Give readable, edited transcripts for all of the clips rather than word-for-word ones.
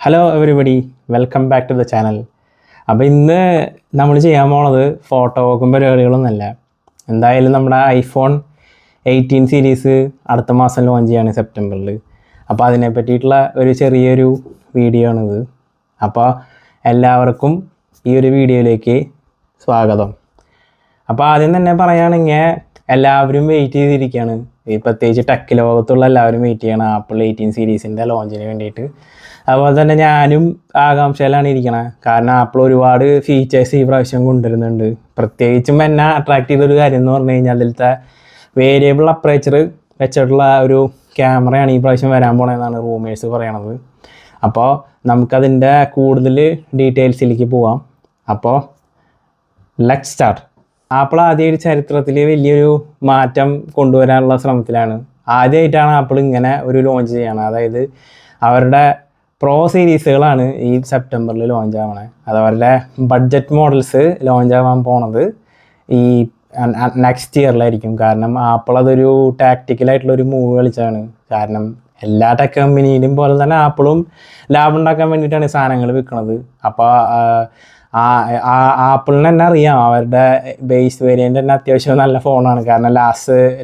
Hello everybody, welcome back to the channel. അപ്പോൾ ഇന്ന് നമ്മൾ ചെയ്യാൻ പോണത് ഫോട്ടോ വോക്കും പരിപാടികളൊന്നുമല്ല. എന്തായാലും നമ്മുടെ ഐഫോൺ 18 സീരീസ് അടുത്ത മാസം ലോഞ്ച് ചെയ്യാണ് സെപ്റ്റംബറിൽ. അപ്പോൾ അതിനെ പറ്റിയിട്ടുള്ള ഒരു ചെറിയൊരു വീഡിയോ ആണിത്. അപ്പോൾ എല്ലാവർക്കും ഈ ഒരു വീഡിയോയിലേക്ക് സ്വാഗതം. അപ്പോൾ ആദ്യം തന്നെ പറയുകയാണെങ്കിൽ എല്ലാവരും വെയിറ്റ് ചെയ്തിരിക്കുകയാണ്. ഈ പ്രത്യേകിച്ച് ടെക് ലോകത്തുള്ള എല്ലാവരും വെയിറ്റ് ചെയ്യണം ആപ്പിൾ 18 സീരീസിൻ്റെ ലോഞ്ചിന് വേണ്ടിയിട്ട്. അതുപോലെ തന്നെ ഞാനും ആകാംക്ഷയിലാണ് ഇരിക്കണത്. കാരണം ആപ്പിൾ ഒരുപാട് ഫീച്ചേഴ്സ് ഈ പ്രാവശ്യം കൊണ്ടുവരുന്നുണ്ട്. പ്രത്യേകിച്ചും എന്നെ അട്രാക്ട് ചെയ്തൊരു കാര്യം എന്ന് പറഞ്ഞു കഴിഞ്ഞാൽ അതിലത്തെ വേരിയബിൾ അപ്പറേച്ചർ വെച്ചിട്ടുള്ള ഒരു ക്യാമറയാണ് ഈ പ്രാവശ്യം വരാൻ പോണതെന്നാണ് റൂമേഴ്സ് പറയണത്. അപ്പോൾ നമുക്കതിൻ്റെ കൂടുതൽ ഡീറ്റെയിൽസിലേക്ക് പോവാം. അപ്പോൾ ലെറ്റ്സ് സ്റ്റാർട്ട്. ആപ്പിൾ ആദ്യമായിട്ട് ചരിത്രത്തിൽ വലിയൊരു മാറ്റം കൊണ്ടുവരാനുള്ള ശ്രമത്തിലാണ്. ആദ്യമായിട്ടാണ് ആപ്പിൾ ഇങ്ങനെ ഒരു ലോഞ്ച് ചെയ്യണത്. അതായത് അവരുടെ പ്രോ സീരീസുകളാണ് ഈ സെപ്റ്റംബറിൽ ലോഞ്ച് ആവണത്. അത് അവരുടെ ബഡ്ജറ്റ് മോഡൽസ് ലോഞ്ച് ആവാൻ പോണത് ഈ നെക്സ്റ്റ് ഇയറിലായിരിക്കും. കാരണം ആപ്പിൾ അതൊരു ടാക്റ്റിക്കലായിട്ടുള്ളൊരു മൂവ് കളിച്ചാണ്. കാരണം എല്ലാ ടെക് കമ്പനിയിലും പോലെ തന്നെ ആപ്പിളും ലാഭം ഉണ്ടാക്കാൻ വേണ്ടിയിട്ടാണ് സാധനങ്ങൾ വിൽക്കുന്നത്. അപ്പോൾ ആപ്പിളിന് തന്നെ അറിയാം അവരുടെ ബേസ് വേരിയൻ്റ് തന്നെ അത്യാവശ്യം നല്ല ഫോണാണ്. കാരണം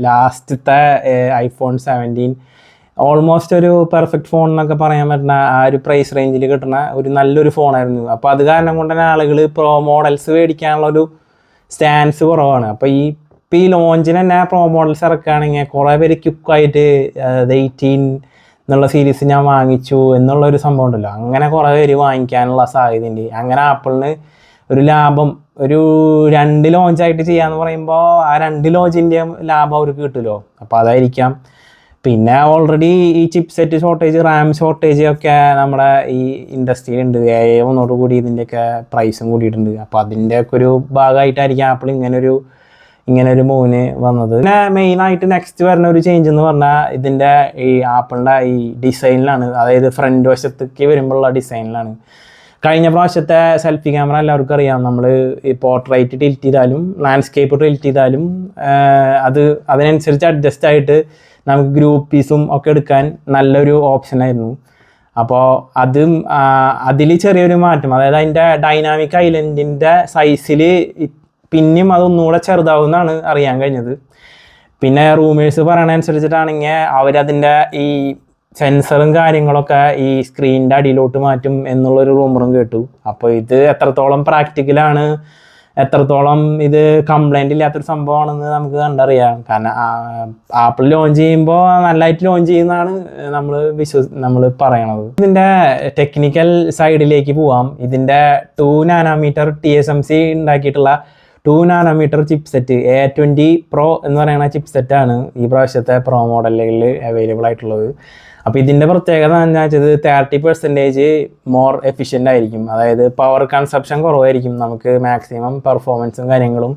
ലാസ്റ്റത്തെ ഐഫോൺ 17 ഓൾമോസ്റ്റ് ഒരു പെർഫെക്റ്റ് ഫോൺ എന്നൊക്കെ പറയാൻ പറ്റുന്ന ആ ഒരു പ്രൈസ് റേഞ്ചിൽ കിട്ടുന്ന ഒരു നല്ലൊരു ഫോണായിരുന്നു. അപ്പോൾ അത് കാരണം കൊണ്ട് തന്നെ ആളുകൾ പ്രോ മോഡൽസ് മേടിക്കാനുള്ളൊരു സ്റ്റാൻസ് കുറവാണ്. അപ്പോൾ ഈ ലോഞ്ചിന് തന്നെ പ്രോ മോഡൽസ് ഇറക്കുകയാണെങ്കിൽ കുറേ പേര് ക്വിക്കായിട്ട് 18 എന്നുള്ള സീരീസ് ഞാൻ വാങ്ങിച്ചു എന്നുള്ളൊരു സംഭവം ഉണ്ടല്ലോ, അങ്ങനെ കുറേ പേര് വാങ്ങിക്കാനുള്ള സാധ്യതയുണ്ട്. അങ്ങനെ ആപ്പിളിന് ഒരു ലാഭം ഒരു 2 ലോഞ്ചായിട്ട് ചെയ്യാന്ന് പറയുമ്പോൾ ആ 2 ലോഞ്ചിൻ്റെയും ലാഭം അവർക്ക് കിട്ടുമല്ലോ. അപ്പോൾ അതായിരിക്കാം. പിന്നെ ഓൾറെഡി ഈ chip set shortage, Ram shortage ഒക്കെ നമ്മുടെ ഈ ഇൻഡസ്ട്രിയിൽ ഉണ്ട്. AI വന്നതോടുകൂടി ഇതിൻ്റെയൊക്കെ പ്രൈസും കൂടിയിട്ടുണ്ട്. അപ്പോൾ അതിൻ്റെയൊക്കെ ഒരു ഭാഗമായിട്ടായിരിക്കും ആപ്പിൾ ഇങ്ങനൊരു മൂവിന് വന്നത്. പിന്നെ മെയിനായിട്ട് നെക്സ്റ്റ് വരുന്ന ഒരു ചേഞ്ച് എന്ന് പറഞ്ഞാൽ ഇതിൻ്റെ ഈ ആപ്പിളിൻ്റെ ഈ ഡിസൈനിലാണ്. അതായത് ഫ്രണ്ട് വശത്തേക്ക് വരുമ്പോഴുള്ള ഡിസൈനിലാണ്. കഴിഞ്ഞ പ്രാവശ്യത്തെ സെൽഫി ക്യാമറ എല്ലാവർക്കും അറിയാം. നമ്മൾ ഈ പോർട്രേറ്റ് ടിൽറ്റ് ചെയ്താലും ലാൻഡ്സ്കേപ്പ് ടിൽറ്റ് ചെയ്താലും അതിനനുസരിച്ച് അഡ്ജസ്റ്റ് ആയിട്ട് നമുക്ക് ഗ്രൂപ്പീസും ഒക്കെ എടുക്കാൻ നല്ലൊരു ഓപ്ഷനായിരുന്നു. അപ്പോൾ അതിൽ ചെറിയൊരു മാറ്റം, അതായത് അതിൻ്റെ ഡൈനാമിക് ഐലൻഡിൻ്റെ സൈസിൽ പിന്നെയും അതൊന്നുകൂടെ ചെറുതാവുമെന്നാണ് അറിയാൻ കഴിഞ്ഞത്. പിന്നെ റൂമേഴ്സ് പറയണതനുസരിച്ചിട്ടാണെങ്കിൽ അവരതിൻ്റെ ഈ സെൻസറും കാര്യങ്ങളൊക്കെ ഈ സ്ക്രീനിൻ്റെ അടിയിലോട്ട് മാറ്റും എന്നുള്ളൊരു റൂമറും കേട്ടു. അപ്പോൾ ഇത് എത്രത്തോളം പ്രാക്ടിക്കലാണ്, എത്രത്തോളം ഇത് കംപ്ലൈൻ്റ് ഇല്ലാത്തൊരു സംഭവമാണെന്ന് നമുക്ക് കണ്ടറിയാം. കാരണം ആപ്പിൾ ലോഞ്ച് ചെയ്യുമ്പോൾ നല്ലതായിട്ട് ലോഞ്ച് ചെയ്യുന്നതാണ് നമ്മൾ പറയണത്. ഇതിൻ്റെ ടെക്നിക്കൽ സൈഡിലേക്ക് പോവാം. ഇതിൻ്റെ 2 നാനോമീറ്റർ TSMC ഉണ്ടാക്കിയിട്ടുള്ള 2 nanometre chip set A20 Pro എന്ന് പറയുന്ന ചിപ്പ് സെറ്റാണ് ഈ പ്രാവശ്യത്തെ പ്രോ മോഡലുകളിൽ അവൈലബിൾ ആയിട്ടുള്ളത്. അപ്പോൾ ഇതിൻ്റെ പ്രത്യേകത എന്ന് വെച്ചാൽ 30% മോർ എഫിഷ്യൻ്റ് ആയിരിക്കും. അതായത് പവർ കൺസപ്ഷൻ കുറവായിരിക്കും. നമുക്ക് മാക്സിമം പെർഫോമൻസും കാര്യങ്ങളും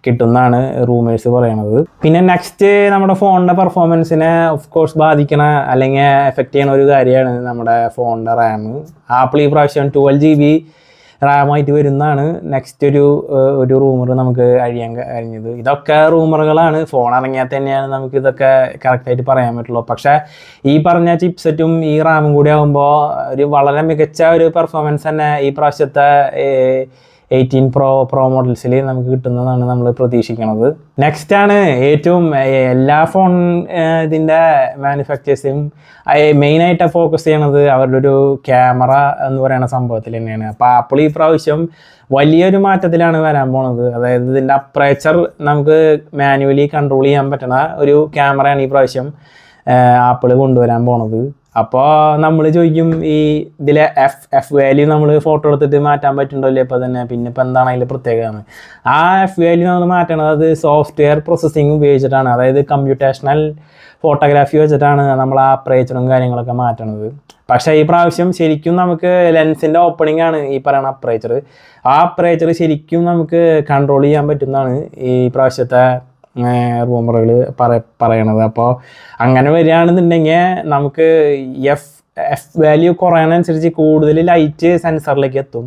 കിട്ടുന്നതാണ് റൂമേഴ്സ് പറയണത്. പിന്നെ നെക്സ്റ്റ് നമ്മുടെ ഫോണിൻ്റെ പെർഫോമൻസിനെ ഓഫ് കോഴ്സ് ബാധിക്കണ അല്ലെങ്കിൽ എഫക്റ്റ് ചെയ്യണ ഒരു കാര്യമാണ് നമ്മുടെ ഫോണിൻ്റെ റാം. ആപ്പിൾ ഈ പ്രാവശ്യം 12 GB റാമായിട്ട് വരുന്നതാണ് നെക്സ്റ്റ് ഒരു റൂമർ നമുക്ക് കഴിഞ്ഞത്. ഇതൊക്കെ റൂമറുകളാണ്. ഫോൺ ഇറങ്ങിയാൽ തന്നെയാണ് നമുക്ക് ഇതൊക്കെ കറക്റ്റായിട്ട് പറയാൻ പറ്റുള്ളൂ. പക്ഷേ ഈ പറഞ്ഞ ചിപ്പ് സെറ്റും ഈ റാമും കൂടി ആകുമ്പോൾ ഒരു വളരെ മികച്ച ഒരു പെർഫോമൻസ് തന്നെ ഈ പ്രാവശ്യത്തെ 18 പ്രോ മോഡൽസിൽ നമുക്ക് കിട്ടുന്നതാണ് നമ്മൾ പ്രതീക്ഷിക്കുന്നത്. നെക്സ്റ്റ് ആണ് ഏറ്റവും എല്ലാ ഫോൺ ഇതിൻ്റെ മാനുഫാക്ചേഴ്സും മെയിനായിട്ട് ഫോക്കസ് ചെയ്യണത് അവരുടെ ഒരു ക്യാമറ എന്ന് പറയുന്ന സംഭവത്തിൽ തന്നെയാണ്. അപ്പോൾ ആപ്പിൾ ഈ പ്രാവശ്യം വലിയൊരു മാറ്റത്തിലാണ് വരാൻ പോണത്. അതായത് ഇതിൻ്റെ അപ്പറേച്ചർ നമുക്ക് മാനുവലി കൺട്രോൾ ചെയ്യാൻ പറ്റുന്ന ഒരു ക്യാമറയാണ് ഈ പ്രാവശ്യം ആപ്പിൾ കൊണ്ടുവരാൻ പോണത്. അപ്പോൾ നമ്മൾ ചോദിക്കും ഇതിലെ എഫ് വാല്യൂ നമ്മൾ ഫോട്ടോ എടുത്തിട്ട് മാറ്റാൻ പറ്റുന്നുണ്ടല്ലോ ഇപ്പോൾ തന്നെ, പിന്നെ ഇപ്പോൾ എന്താണ് അതിൽ പ്രത്യേകത? ആ എഫ് വാല്യൂ നമ്മൾ മാറ്റണത് അത് സോഫ്റ്റ്വെയർ പ്രോസസ്സിങ് ഉപയോഗിച്ചിട്ടാണ്. അതായത് കമ്പ്യൂട്ടേഷണൽ ഫോട്ടോഗ്രാഫി വെച്ചിട്ടാണ് നമ്മൾ ആ അപ്പറേച്ചറും കാര്യങ്ങളൊക്കെ മാറ്റണത്. പക്ഷേ ഈ പ്രാവശ്യം ശരിക്കും നമുക്ക് ലെൻസിൻ്റെ ഓപ്പണിംഗ് ആണ് ഈ പറയുന്ന അപ്പറേച്ചർ. ആ അപ്പറേച്ചർ ശരിക്കും നമുക്ക് കൺട്രോൾ ചെയ്യാൻ പറ്റുന്നതാണ് ഈ പ്രാവശ്യത്തെ റൂമറുകൾ പറയണത്. അപ്പോൾ അങ്ങനെ വരികയാണെന്നുണ്ടെങ്കിൽ നമുക്ക് എഫ് വാല്യൂ കുറയാനനുസരിച്ച് കൂടുതൽ ലൈറ്റ് സെൻസറിലേക്ക് എത്തും.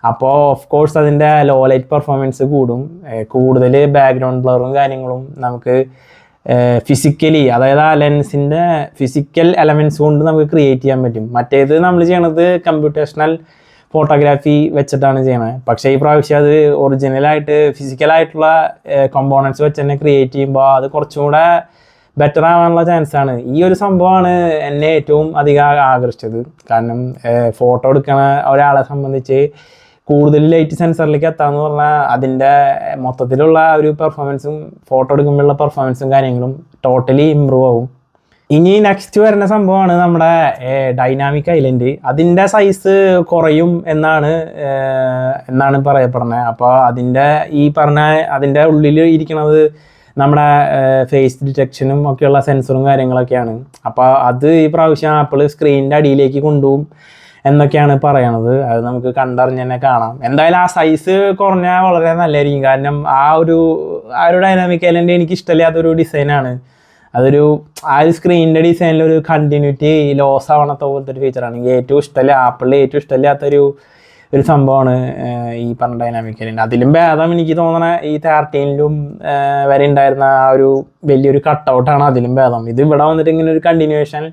അപ്പോൾ ഓഫ് കോഴ്സ് അതിൻ്റെ ലോ ലൈറ്റ് പെർഫോമൻസ് കൂടും. കൂടുതൽ ബാക്ക്ഗ്രൗണ്ട് ബ്ലറും കാര്യങ്ങളും നമുക്ക് ഫിസിക്കലി, അതായത് ആ ലെൻസിൻ്റെ ഫിസിക്കൽ എലമെൻറ്റ്സ് കൊണ്ട് നമുക്ക് ക്രിയേറ്റ് ചെയ്യാൻ പറ്റും. മറ്റേത് നമ്മൾ ചെയ്യണത് കമ്പ്യൂട്ടേഷണൽ ഫോട്ടോഗ്രാഫി വെച്ചിട്ടാണ് ചെയ്യണത്. പക്ഷേ ഈ പ്രാവശ്യം അത് ഒറിജിനലായിട്ട് ഫിസിക്കലായിട്ടുള്ള കോമ്പോണൻസ് വെച്ച് തന്നെ ക്രിയേറ്റ് ചെയ്യുമ്പോൾ അത് കുറച്ചും കൂടെ ബെറ്റർ ആവാനുള്ള ചാൻസാണ്. ഈ ഒരു സംഭവമാണ് എന്നെ ഏറ്റവും അധികം ആകർഷിച്ചത്. കാരണം ഫോട്ടോ എടുക്കണ ഒരാളെ സംബന്ധിച്ച് കൂടുതൽ ലൈറ്റ് സെൻസറിലേക്ക് എത്താമെന്ന് പറഞ്ഞാൽ അതിൻ്റെ മൊത്തത്തിലുള്ള ഒരു പെർഫോമൻസും ഫോട്ടോ എടുക്കുമ്പോഴുള്ള പെർഫോമൻസും കാര്യങ്ങളും ടോട്ടലി ഇമ്പ്രൂവ് ആവും. ഇനി നെക്സ്റ്റ് വരുന്ന സംഭവമാണ് നമ്മുടെ ഡൈനാമിക് ഐലൻഡ്. അതിൻ്റെ സൈസ് കുറയും എന്നാണ് പറയപ്പെടുന്നത്. അപ്പോൾ ഈ പറഞ്ഞ അതിൻ്റെ ഉള്ളിൽ ഇരിക്കുന്നത് നമ്മുടെ ഫേസ് ഡിറ്റക്ഷനും ഒക്കെയുള്ള സെൻസറും കാര്യങ്ങളൊക്കെയാണ്. അപ്പോൾ അത് ഈ പ്രാവശ്യം ആപ്പിൾ സ്ക്രീനിൻ്റെ അടിയിലേക്ക് കൊണ്ടുപോകും എന്നൊക്കെയാണ് പറയണത്. അത് നമുക്ക് കണ്ടറിഞ്ഞ് തന്നെ കാണാം. എന്തായാലും ആ സൈസ് കുറഞ്ഞാൽ വളരെ നല്ലതായിരിക്കും. കാരണം ആ ഒരു ഡൈനാമിക് ഐലൻഡ് എനിക്ക് ഇഷ്ടമില്ലാത്തൊരു ഡിസൈനാണ്. ആ ഒരു സ്ക്രീനിൻ്റെ ഡിസൈനിലൊരു കണ്ടിന്യൂറ്റി ലോസ് ആവണത്തെ പോലത്തെ ഒരു ഫീച്ചറാണ്. എനിക്ക് ഏറ്റവും ഇഷ്ടമില്ല, ആപ്പിളിൽ ഏറ്റവും ഇഷ്ടമില്ലാത്തൊരു സംഭവമാണ് ഈ പറഞ്ഞ ഡൈനാമിക് ഐലൻഡ്. അതിലും ഭേദം എനിക്ക് തോന്നണ ഈ 13ലും വരെ ഉണ്ടായിരുന്ന ആ ഒരു വലിയൊരു കട്ടൗട്ടാണ് അതിലും ഭേദം. ഇത് ഇവിടെ വന്നിട്ട് ഇങ്ങനെ ഒരു കണ്ടിന്യൂവേഷൻ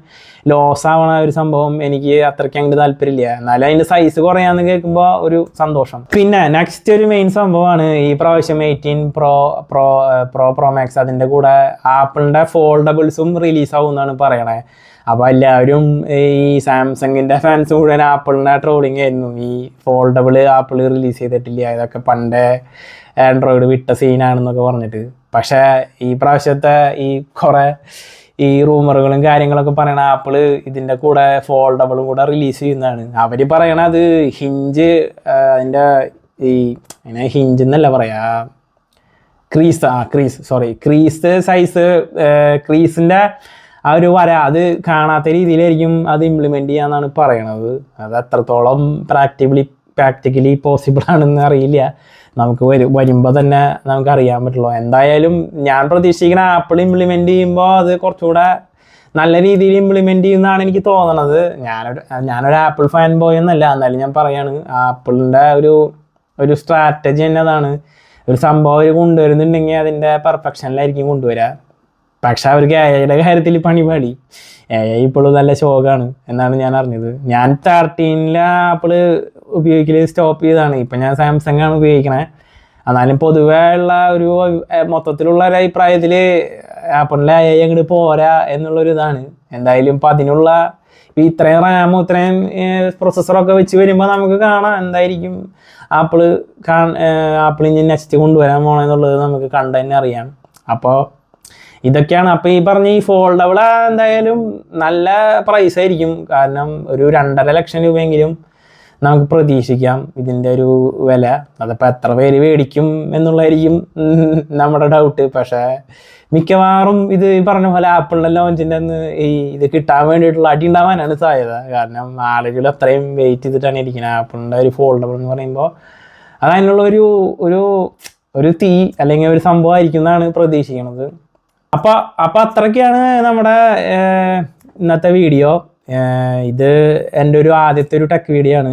ലോസ് ആവണ ഒരു സംഭവം എനിക്ക് അത്രയ്ക്ക് അങ്ങോട്ട് താല്പര്യമില്ല. എന്നാലും അതിൻ്റെ സൈസ് കുറയാന്ന് കേൾക്കുമ്പോൾ ഒരു സന്തോഷം. പിന്നെ നെക്സ്റ്റ് ഒരു മെയിൻ സംഭവമാണ് ഈ പ്രാവശ്യം 18 പ്രോ മാക്സ്. അതിൻ്റെ കൂടെ ആപ്പിളിൻ്റെ ഫോൾഡബിൾസും റിലീസാവും എന്നാണ് പറയണേ. അപ്പോൾ എല്ലാവരും ഈ സാംസങ്ങിൻ്റെ ഫാൻസ് മുഴുവൻ ആപ്പിളിൻ്റെ ട്രോളിങ് ആയിരുന്നു. ഈ ഫോൾഡബിൾ ആപ്പിൾ റിലീസ് ചെയ്തിട്ടില്ല, ഇതൊക്കെ പണ്ടേ ആൻഡ്രോയിഡ് വിട്ട സീനാണെന്നൊക്കെ പറഞ്ഞിട്ട്. പക്ഷേ ഈ പ്രാവശ്യത്തെ ഈ റൂമറുകളും കാര്യങ്ങളൊക്കെ പറയണ ആപ്പിൾ ഇതിൻ്റെ കൂടെ ഫോൾഡബിളും കൂടെ റിലീസ് ചെയ്യുന്നതാണ്. അവർ പറയണത് അതിൻ്റെ ഹിഞ്ച് എന്നല്ല പറയാ, ക്രീസ് സൈസ്, ക്രീസിൻ്റെ ആ ഒരു വര അത് കാണാത്ത രീതിയിലായിരിക്കും അത് ഇംപ്ലിമെൻ്റ് ചെയ്യാന്നാണ് പറയണത്. അത് എത്രത്തോളം പ്രാക്ടിക്കലി പോസിബിൾ ആണെന്ന് അറിയില്ല. നമുക്ക് വരുമ്പോൾ തന്നെ നമുക്കറിയാൻ പറ്റുള്ളൂ. എന്തായാലും ഞാൻ പ്രതീക്ഷിക്കുന്ന ആപ്പിൾ ഇംപ്ലിമെൻ്റ് ചെയ്യുമ്പോൾ അത് കുറച്ചുകൂടെ നല്ല രീതിയിൽ ഇംപ്ലിമെൻ്റ് ചെയ്യുന്നതാണ് എനിക്ക് തോന്നണത്. ഞാനൊരു ആപ്പിൾ ഫാൻ ബോയ് എന്നല്ല, എന്നാലും ഞാൻ പറയാണ് ആപ്പിളിൻ്റെ ഒരു സ്ട്രാറ്റജി തന്നെ അതാണ്. ഒരു സംഭവം അവർ കൊണ്ടുവരുന്നുണ്ടെങ്കിൽ അതിൻ്റെ പെർഫെക്ഷനിലായിരിക്കും കൊണ്ടുവരിക. പക്ഷെ അവർക്ക് AI കാര്യത്തിൽ പണിപാടി. AI ഇപ്പോഴും നല്ല ശോകമാണ് എന്നാണ് ഞാൻ അറിഞ്ഞത്. ഞാൻ 13 ആപ്പിൾ ഉപയോഗിക്കൽ സ്റ്റോപ്പ് ചെയ്തതാണ്. ഇപ്പം ഞാൻ സാംസങ് ആണ് ഉപയോഗിക്കണേ. എന്നാലും പൊതുവേ ഉള്ള ഒരു മൊത്തത്തിലുള്ള ഒരു അഭിപ്രായത്തിൽ ആപ്പിളിൻ്റെ AI അങ്ങോട്ട് പോരാ എന്നുള്ളൊരിതാണ്. എന്തായാലും ഇപ്പം അതിനുള്ള ഇത്രയും റാമും ഇത്രയും പ്രൊസസ്സറൊക്കെ വെച്ച് വരുമ്പോൾ നമുക്ക് കാണാം എന്തായിരിക്കും ആപ്പിൾ ഇനി നെക്സ്റ്റ് കൊണ്ടുവരാൻ പോകണമെന്നുള്ളത് നമുക്ക് കണ്ടു തന്നെ അറിയാം. അപ്പോൾ ഇതൊക്കെയാണ്. അപ്പോൾ ഈ പറഞ്ഞ ഈ ഫോൾഡബിൾ എന്തായാലും നല്ല പ്രൈസ് ആയിരിക്കും. കാരണം ഒരു 2.5 ലക്ഷം രൂപയെങ്കിലും നമുക്ക് പ്രതീക്ഷിക്കാം ഇതിൻ്റെ ഒരു വില. അതിപ്പോൾ എത്ര പേര് മേടിക്കും എന്നുള്ളതായിരിക്കും നമ്മുടെ ഡൗട്ട്. പക്ഷേ മിക്കവാറും ഇത് പറഞ്ഞ പോലെ ആപ്പിളിൻ്റെ ലോഞ്ചിൻ്റെ അന്ന് ഇത് കിട്ടാൻ വേണ്ടിയിട്ടുള്ള അടി ഉണ്ടാവാനാണ് സാധ്യത. കാരണം ആളുകൾ അത്രയും വെയിറ്റ് ചെയ്തിട്ടാണ് ഇരിക്കുന്നത്. ആപ്പിളിൻ്റെ ഒരു ഫോൾഡബിൾ എന്ന് പറയുമ്പോൾ അതതിനുള്ള ഒരു തീ അല്ലെങ്കിൽ ഒരു സംഭവമായിരിക്കും എന്നാണ് പ്രതീക്ഷിക്കുന്നത്. അപ്പോൾ അത്രയ്ക്കാണ് നമ്മുടെ ഇന്നത്തെ വീഡിയോ. ഇത് എൻ്റെ ആദ്യത്തെ ഒരു ടെക് വീഡിയോ ആണ്.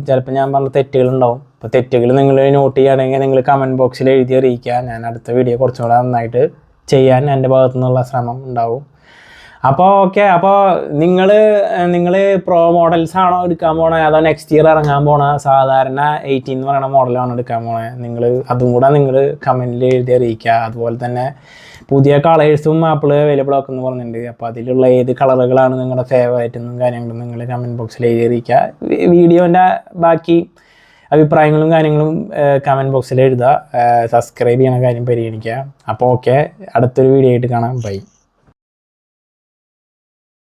ചിലപ്പോൾ ഞാൻ പറഞ്ഞ തെറ്റുകളുണ്ടാവും. അപ്പോൾ തെറ്റുകൾ നിങ്ങൾ നോട്ട് ചെയ്യുകയാണെങ്കിൽ നിങ്ങൾ കമൻറ്റ് ബോക്സിൽ എഴുതി അറിയിക്കുക. ഞാൻ അടുത്ത വീഡിയോ കുറച്ചും കൂടെ നന്നായിട്ട് ചെയ്യാൻ എൻ്റെ ഭാഗത്തു നിന്നുള്ള ശ്രമം ഉണ്ടാവും. അപ്പോൾ ഓക്കെ. അപ്പോൾ നിങ്ങൾ പ്രോ മോഡൽസ് ആണോ എടുക്കാൻ പോണേ, അതോ നെക്സ്റ്റ് ഇയർ ഇറങ്ങാൻ പോണ സാധാരണ 18 എന്ന് പറയുന്ന മോഡലാണോ എടുക്കാൻ പോണേ? അതും കൂടെ നിങ്ങൾ കമൻറ്റിൽ എഴുതി അറിയിക്കുക. അതുപോലെ തന്നെ പുതിയ കളേഴ്സും ആപ്പിൾ അവൈലബിൾ ആക്കുമെന്ന് പറഞ്ഞിട്ടുണ്ട്. അപ്പോൾ അതിലുള്ള ഏത് കളറുകളാണ് നിങ്ങളുടെ ഫേവറേറ്റ് എന്നും കാര്യങ്ങളും നിങ്ങൾ കമൻറ്റ് ബോക്സിൽ എഴുതി അറിയിക്കുക. വീഡിയോൻ്റെ ബാക്കി അഭിപ്രായങ്ങളും കാര്യങ്ങളും കമൻറ്റ് ബോക്സിൽ എഴുതുക. സബ്സ്ക്രൈബ് ചെയ്യണ കാര്യം പരിഗണിക്കുക. അപ്പോൾ ഓക്കെ, അടുത്തൊരു വീഡിയോ ആയിട്ട് കാണാം. ബൈ.